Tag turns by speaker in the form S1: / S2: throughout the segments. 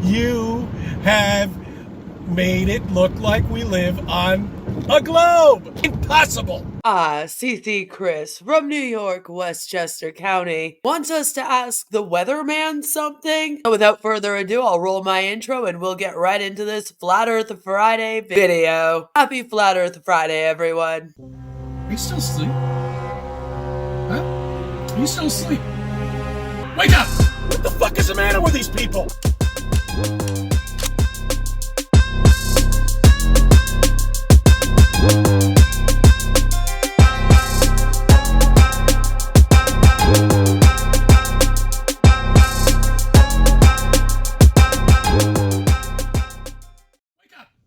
S1: You have made it look like we live on a globe. Impossible.
S2: CC Chris from New York, Westchester County wants us to ask the weatherman something. So without further ado, I'll roll my intro and we'll get right into this Flat Earth Friday video. Happy Flat Earth Friday, everyone.
S1: Are you still asleep? Huh? Are you still asleep? Wake up! What the fuck is the matter with these people?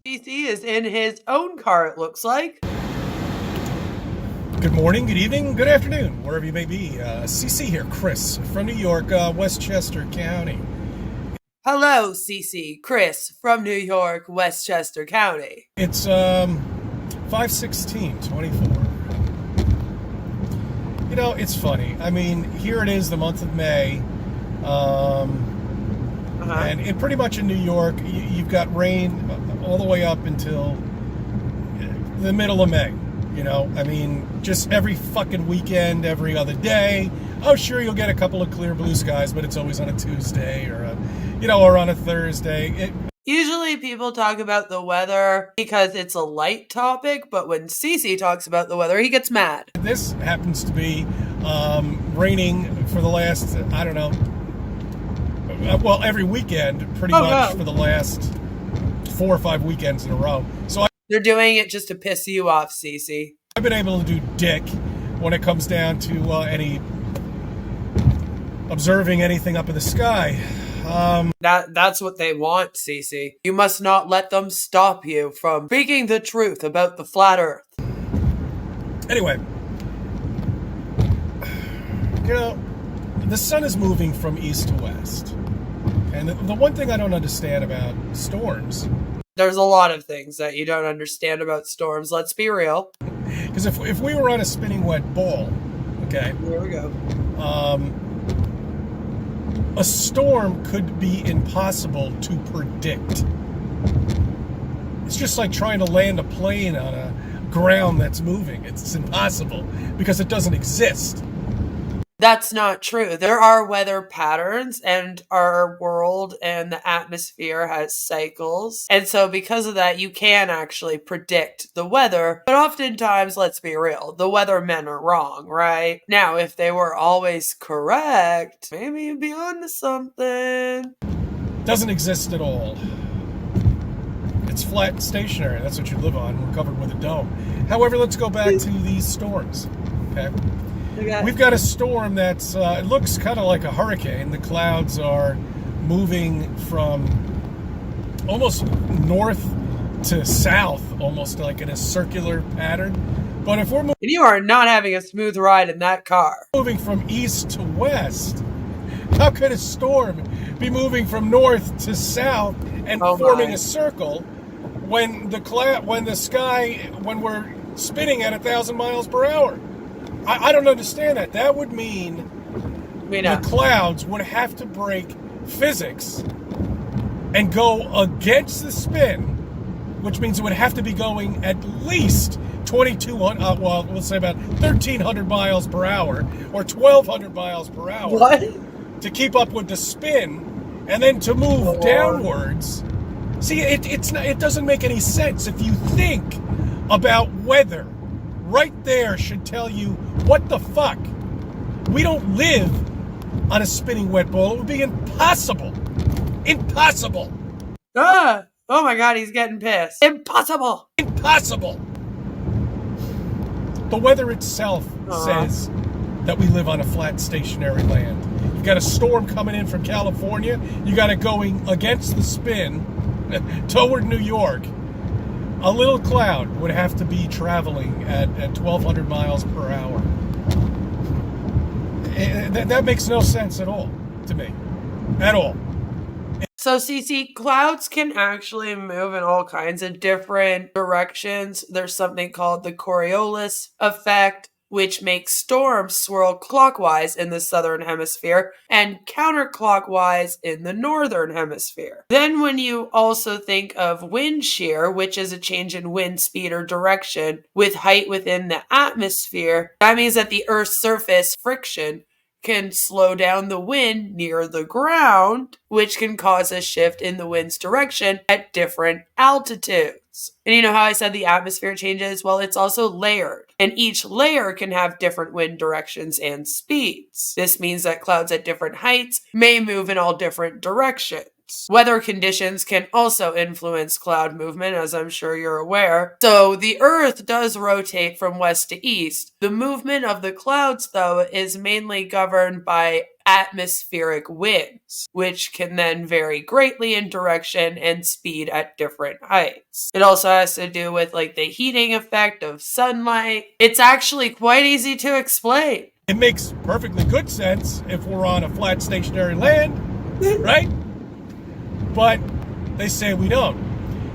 S2: CC is in his own car, it looks like.
S1: Good morning, good evening, good afternoon, wherever you may be. CC here, Chris, from New York, Westchester County.
S2: Hello, CC, Chris from New York, Westchester County.
S1: It's 5/16/24. You know, it's funny. I mean, here it is, the month of May, and it pretty much in New York, you've got rain all the way up until the middle of May. You know, I mean, just every fucking weekend, every other day. Oh, sure, you'll get a couple of clear blue skies, but it's always on a Tuesday or or on a Thursday.
S2: Usually people talk about the weather because it's a light topic, but when CC talks about the weather, he gets mad.
S1: This happens to be raining for the last, I don't know, well, every weekend, pretty much for the last 4 or 5 weekends in a row. So
S2: they're doing it just to piss you off, CC.
S1: I've been able to do dick when it comes down to observing anything up in the sky.
S2: That's what they want, CC. You must not let them stop you from speaking the truth about the flat Earth.
S1: Anyway, you know, the sun is moving from east to west. And the one thing I don't understand about storms...
S2: There's a lot of things that you don't understand about storms, let's be real.
S1: Because if we were on a spinning wet ball, okay?
S2: Here we go.
S1: A storm could be impossible to predict. It's just like trying to land a plane on a ground that's moving. It's impossible because it doesn't exist.
S2: That's not true. There are weather patterns, and our world and the atmosphere has cycles. And so because of that, you can actually predict the weather. But oftentimes, let's be real, the weathermen are wrong, right? Now, if they were always correct, maybe you'd be onto something.
S1: Doesn't exist at all. It's flat, stationary. That's what you live on. We're covered with a dome. However, let's go back to these storms, okay? We've got a storm that's, it looks kind of like a hurricane. The clouds are moving from almost north to south, almost like in a circular pattern. But if we're moving...
S2: And you are not having a smooth ride in that car.
S1: Moving from east to west, how could a storm be moving from north to south and forming a circle when when we're spinning at 1,000 miles per hour? I don't understand that. That would mean the clouds would have to break physics and go against the spin, which means it would have to be going at least 2,200, well, we'll say about 1,300 miles per hour or 1,200 miles per hour.
S2: What?
S1: To keep up with the spin and then to move downwards. See, it doesn't make any sense if you think about weather. Right there should tell you what the fuck. We don't live on a spinning wet ball. It would be impossible. Impossible.
S2: Oh my God, he's getting pissed. Impossible.
S1: Impossible. The weather itself says that we live on a flat, stationary land. You've got a storm coming in from California. You got it going against the spin toward New York. A little cloud would have to be traveling at 1,200 miles per hour. That makes no sense at all to me. At all.
S2: So, CC, clouds can actually move in all kinds of different directions. There's something called the Coriolis effect. which makes storms swirl clockwise in the southern hemisphere and counterclockwise in the northern hemisphere. Then when you also think of wind shear, which is a change in wind speed or direction with height within the atmosphere, that means that the Earth's surface friction can slow down the wind near the ground, which can cause a shift in the wind's direction at different altitudes. And you know how I said the atmosphere changes? Well, it's also layered, and each layer can have different wind directions and speeds. This means that clouds at different heights may move in all different directions. Weather conditions can also influence cloud movement, as I'm sure you're aware. So the Earth does rotate from west to east. The movement of the clouds, though, is mainly governed by atmospheric winds, which can then vary greatly in direction and speed at different heights. It also has to do with like the heating effect of sunlight. It's actually quite easy to explain.
S1: It makes perfectly good sense if we're on a flat stationary land, right? But they say we don't.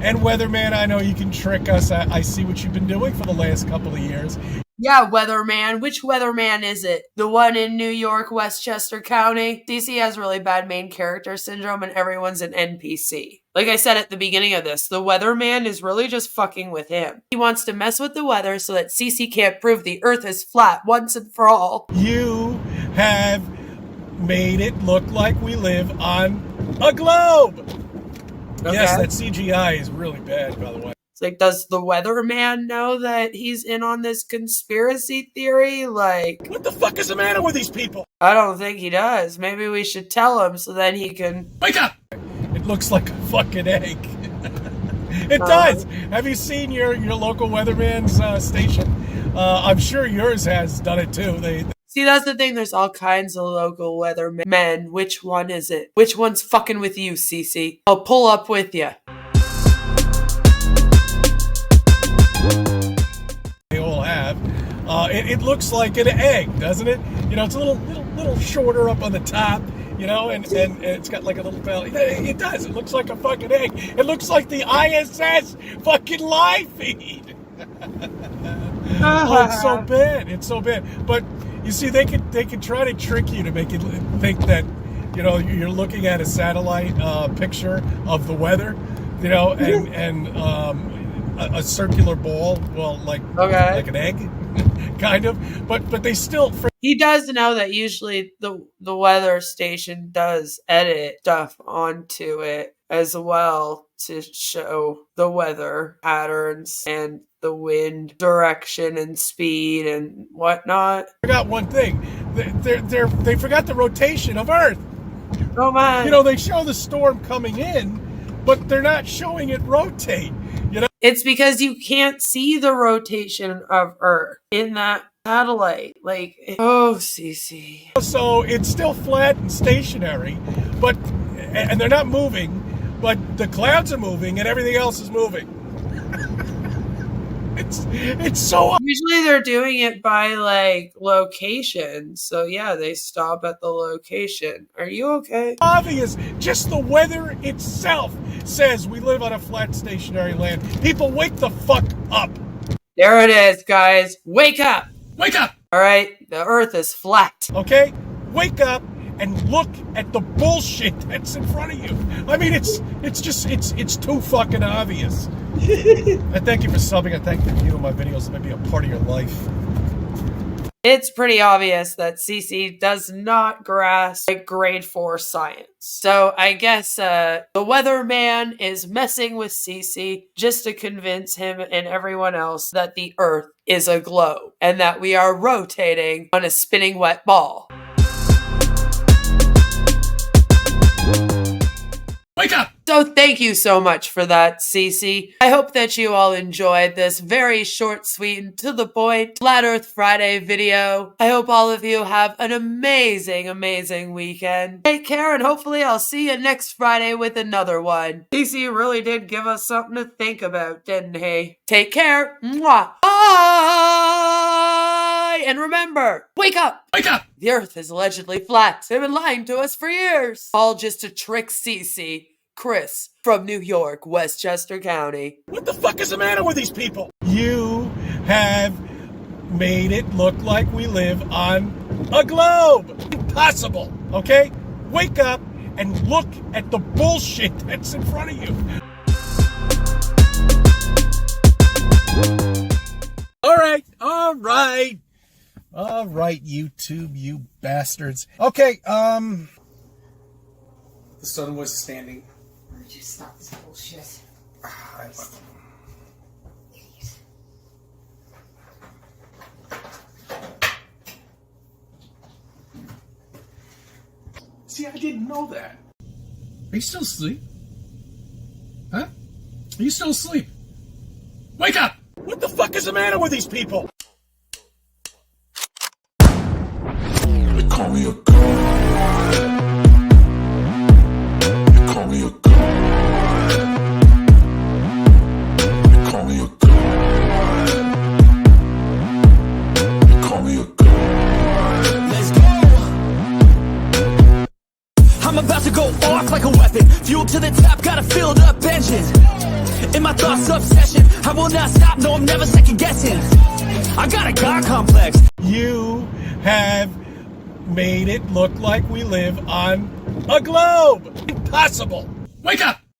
S1: And weatherman, I know you can trick us. I see what you've been doing for the last couple of years.
S2: Yeah, weatherman. Which weatherman is it? The one in New York, Westchester County? DC has really bad main character syndrome and everyone's an NPC. Like I said at the beginning of this, the weatherman is really just fucking with him. He wants to mess with the weather so that CC can't prove the Earth is flat once and for all.
S1: You have made it look like we live on a globe. Okay. Yes, that CGI is really bad, by the way.
S2: It's like, does the weatherman know that he's in on this conspiracy theory? Like,
S1: what the fuck is the matter with these people?
S2: I don't think he does. Maybe we should tell him so then he can...
S1: Wake up! It looks like a fucking egg. It does. Have you seen your local weatherman's station? I'm sure yours has done it too.
S2: See, that's the thing. There's all kinds of local weathermen. Which one is it? Which one's fucking with you, Cece? I'll pull up with you.
S1: They all have. It looks like an egg, doesn't it? You know, it's a little shorter up on the top. You know, and it's got like a little belly. It does. It looks like a fucking egg. It looks like the ISS fucking live feed. Oh, it's so bad. It's so bad. But you see, they could try to trick you to make you think that, you know, you're looking at a satellite picture of the weather, you know, and a circular ball, well, like an egg, kind of. But they still.
S2: He does know that usually the weather station does edit stuff onto it as well to show the weather patterns and the wind direction and speed and whatnot.
S1: I forgot one thing. They forgot the rotation of Earth.
S2: Oh man!
S1: You know, they show the storm coming in, but they're not showing it rotate. You know,
S2: it's because you can't see the rotation of Earth in that satellite. Like, oh, CC.
S1: So it's still flat and stationary, and they're not moving, but the clouds are moving and everything else is moving. It's so.
S2: Usually they're doing it by like location. So yeah, they stop at the location. Are you okay?
S1: Obvious. Just the weather itself says we live on a flat stationary land. People, wake the fuck up.
S2: There it is, guys. Wake up.
S1: Wake up.
S2: All right, the Earth is flat.
S1: Okay, wake up and look at the bullshit that's in front of you. I mean, it's too fucking obvious. I thank you for subbing. I thank you for viewing my videos. It may be a part of your life.
S2: It's pretty obvious that CC does not grasp grade 4 science. So I guess the weatherman is messing with CC just to convince him and everyone else that the Earth is a globe and that we are rotating on a spinning wet ball.
S1: Wake up!
S2: So thank you so much for that, Cece. I hope that you all enjoyed this very short, sweet, and to the point Flat Earth Friday video. I hope all of you have an amazing, amazing weekend. Take care, and hopefully I'll see you next Friday with another one. Cece really did give us something to think about, didn't he? Take care. Mwah. Bye! And remember, wake up!
S1: Wake up!
S2: The Earth is allegedly flat. They've been lying to us for years. All just to trick Cece. Chris from New York, Westchester County.
S1: What the fuck is the matter with these people? You have made it look like we live on a globe. Impossible, okay? Wake up and look at the bullshit that's in front of you. All right, YouTube, you bastards. Okay, the sun was standing.
S3: Why don't you stop this bullshit? Idiot.
S1: See, I didn't know that. Are you still asleep? Huh? Are you still asleep? Wake up! What the fuck is the matter with these people?
S4: They call me a god. They call me a god. They call me a god. They call me a god.
S5: Let's go. I'm about to go off like a weapon. Fuel to the top, got a filled up engine. In my thoughts, obsession. I will not stop, no, I'm never second guessing. I got a God complex.
S1: You have made it look like we live on a globe. Impossible. Wake up!